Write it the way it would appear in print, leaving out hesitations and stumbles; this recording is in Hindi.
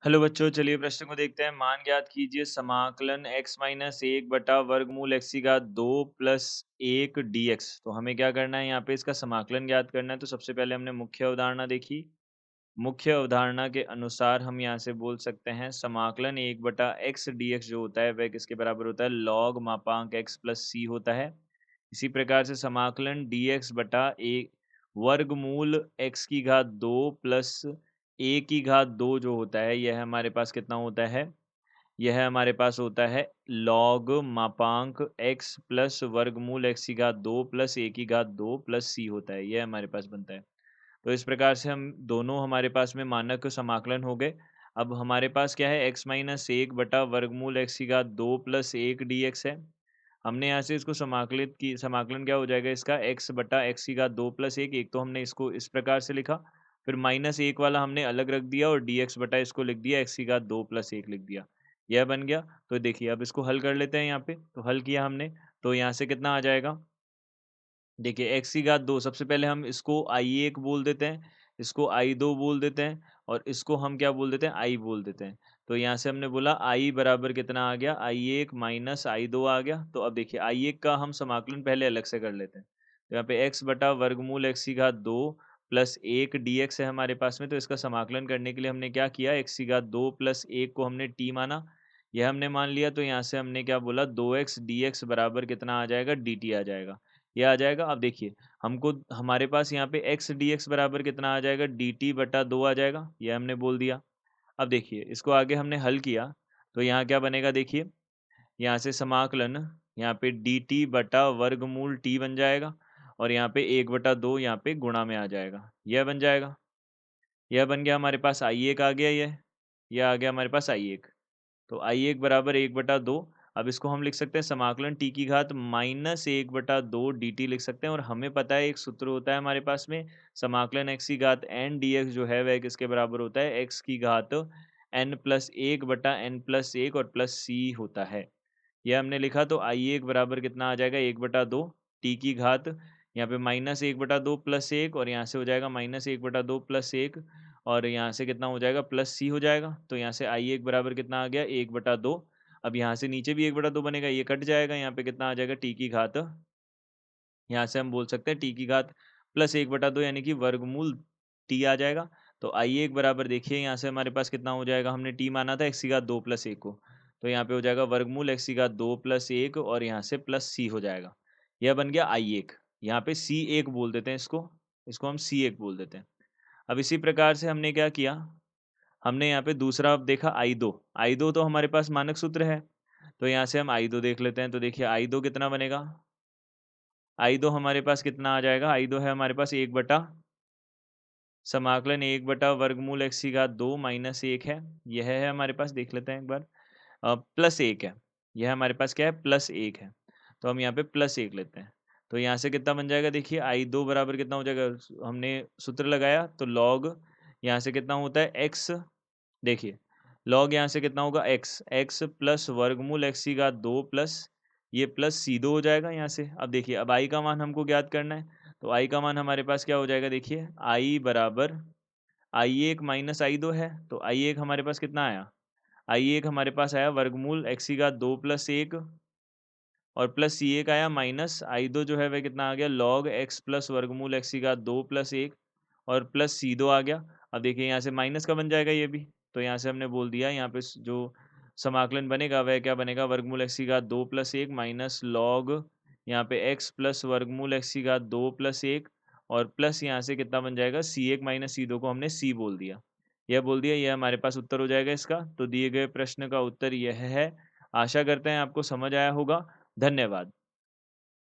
हेलो बच्चों, चलिए प्रश्न को देखते हैं। मान ज्ञात कीजिए समाकलन x माइनस एक बटा वर्गमूल x की घात दो प्लस एक dx। तो हमें क्या करना है, यहाँ पे इसका समाकलन ज्ञात करना है। तो सबसे पहले हमने मुख्य अवधारणा देखी। मुख्य अवधारणा के अनुसार हम यहाँ से बोल सकते हैं समाकलन एक बटा एक्स dx जो होता है वह किसके बराबर होता है, लॉग मापांक x प्लस c होता है। इसी प्रकार से समाकलन dx बटा एक वर्गमूल x की घात दो प्लस ए की घात दो जो होता है यह हमारे पास कितना होता है, यह हमारे पास होता है लॉग मापांक x प्लस वर्गमूल x की घात दो प्लस ए की घात दो प्लस सी होता है, यह हमारे पास बनता है। तो इस प्रकार से हम दोनों हमारे पास में मानक समाकलन हो गए। अब हमारे पास क्या है, x माइनस एक बटा वर्गमूल x की घात दो प्लस एक डी एक्स है। हमने यहाँ से इसको समाकलित की, समाकलन क्या हो जाएगा इसका, x बटा एक्स की घात दो प्लस एक। एक तो हमने इसको इस प्रकार से लिखा, फिर माइनस एक वाला हमने अलग रख दिया और dx बटा इसको लिख दिया एक्स की घात दो प्लस एक लिख दिया, यह बन गया। तो देखिए अब इसको हल कर लेते हैं यहाँ पे। तो हल किया हमने, तो यहाँ से कितना आ जाएगा, देखिए एक्स की घात दो, सबसे पहले हम इसको आई एक बोल देते हैं, इसको आई दो बोल देते हैं और इसको हम क्या बोल देते हैं, आई बोल देते हैं। तो यहाँ से हमने बोला आई बराबर कितना आ गया, आई एक माइनस आई दो आ गया। तो अब देखिए आई एक का हम समाकलन पहले अलग से कर लेते हैं। तो यहाँ पे एक्स बटा वर्गमूल एक्स की घात दो प्लस एक डी एक्स है हमारे पास में। तो इसका समाकलन करने के लिए हमने क्या किया, एक्स की घात दो प्लस एक को हमने टी माना, यह हमने मान लिया। तो यहाँ से हमने क्या बोला, दो एक्स डी एक्स बराबर कितना आ जाएगा, डी टी आ जाएगा, ये आ जाएगा। अब देखिए हमको, हमारे पास यहाँ पे x dx बराबर कितना आ जाएगा, dt बटा दो आ जाएगा, ये हमने बोल दिया। अब देखिए इसको आगे हमने हल किया, तो यहाँ क्या बनेगा, देखिए यहाँ से समाकलन, यहाँ पे dt बटा वर्गमूल t बन जाएगा और यहाँ पे एक बटा दो यहाँ पे गुणा में आ जाएगा, यह बन जाएगा। यह बन गया हमारे पास आई एक आ गया, यह आ गया हमारे पास आई एक। तो आई एक बराबर एक बटा दो। अब इसको हम लिख सकते हैं समाकलन टी की घात माइनस एक बटा दो डी टी लिख सकते हैं। और हमें पता है एक सूत्र होता है हमारे पास में, समाकलन एक्स की घात एन डी एक्स जो है वह किसके बराबर होता है, एक्स की घात एन प्लस एक बटा एन प्लस एक और प्लस सी होता है, यह हमने लिखा। तो आई एक बराबर कितना आ जाएगा, एक बटा दो टी की घात, यहाँ पे माइनस एक बटा दो प्लस एक और यहाँ से हो जाएगा माइनस एक बटा दो प्लस एक और यहाँ से कितना हो जाएगा, प्लस सी हो जाएगा। तो यहाँ से आई एक बराबर कितना आ गया, एक बटा दो। अब यहाँ से नीचे भी एक बटा दो बनेगा, ये कट जाएगा, यहाँ पे कितना आ जाएगा, टी की घात, यहाँ से हम बोल सकते हैं टी की घात प्लस एक बटा दो यानी कि वर्गमूल टी आ जाएगा। तो आई एक बराबर देखिए यहाँ से हमारे पास कितना हो जाएगा, हमने टी माना था एक्स की घात दो प्लस एक को, तो यहाँ पे हो जाएगा वर्गमूल एक्स की घात दो प्लस एक और यहाँ से प्लस सी हो जाएगा, यह बन गया आई एक। यहाँ पे सी एक बोल देते हैं इसको, इसको हम सी एक बोल देते हैं। अब इसी प्रकार से हमने क्या किया, हमने यहाँ पे दूसरा अब देखा आई दो, आई दो तो हमारे पास मानक सूत्र है। तो यहाँ से हम आई दो देख लेते हैं। तो देखिए आई दो कितना बनेगा, आई दो हमारे पास कितना आ जाएगा, आई दो है हमारे पास एक बटा समाकलन एक बटा वर्गमूल एक्स की घात दो माइनस एक है, यह है हमारे पास, देख लेते हैं एक बार। प्लस एक है, यह हमारे पास क्या है, प्लस एक है। तो हम यहाँ पे प्लस एक लेते हैं। तो यहाँ से कितना बन जाएगा, देखिए आई दो बराबर कितना हो जाएगा, हमने सूत्र लगाया तो लॉग यहाँ से कितना होता है एक्स, देखिए लॉग यहाँ से कितना होगा एक्स, एक्स प्लस वर्गमूल एक्स की घात दो प्लस ये प्लस सी दो हो जाएगा यहाँ से। अब देखिए अब आई का मान हमको ज्ञात करना है। तो आई का मान हमारे पास क्या हो जाएगा, देखिए आई बराबर आई एक माइनस आई दो है। तो आई एक हमारे पास कितना आया, आई एक हमारे पास आया वर्गमूल एक्स की घात दो प्लस एक और प्लस सी एक आया माइनस आई दो जो है वह कितना आ गया, लॉग एक्स प्लस वर्गमूल एक्स की घात दो प्लस एक और प्लस सी दो आ गया। अब देखिए यहाँ से माइनस का बन जाएगा ये भी। तो यहाँ से हमने बोल दिया, यहाँ पे जो समाकलन बनेगा वह क्या बनेगा, वर्गमूल एक्स की घात दो प्लस एक माइनस लॉग यहाँ पे एक्स प्लस वर्गमूल एक्स की घात दो प्लस एक और प्लस यहाँ से कितना बन जाएगा, सी एक माइनस सी दो को हमने सी बोल दिया, यह बोल दिया, यह हमारे पास उत्तर हो जाएगा इसका। तो दिए गए प्रश्न का उत्तर यह है। आशा करते हैं आपको समझ आया होगा। धन्यवाद।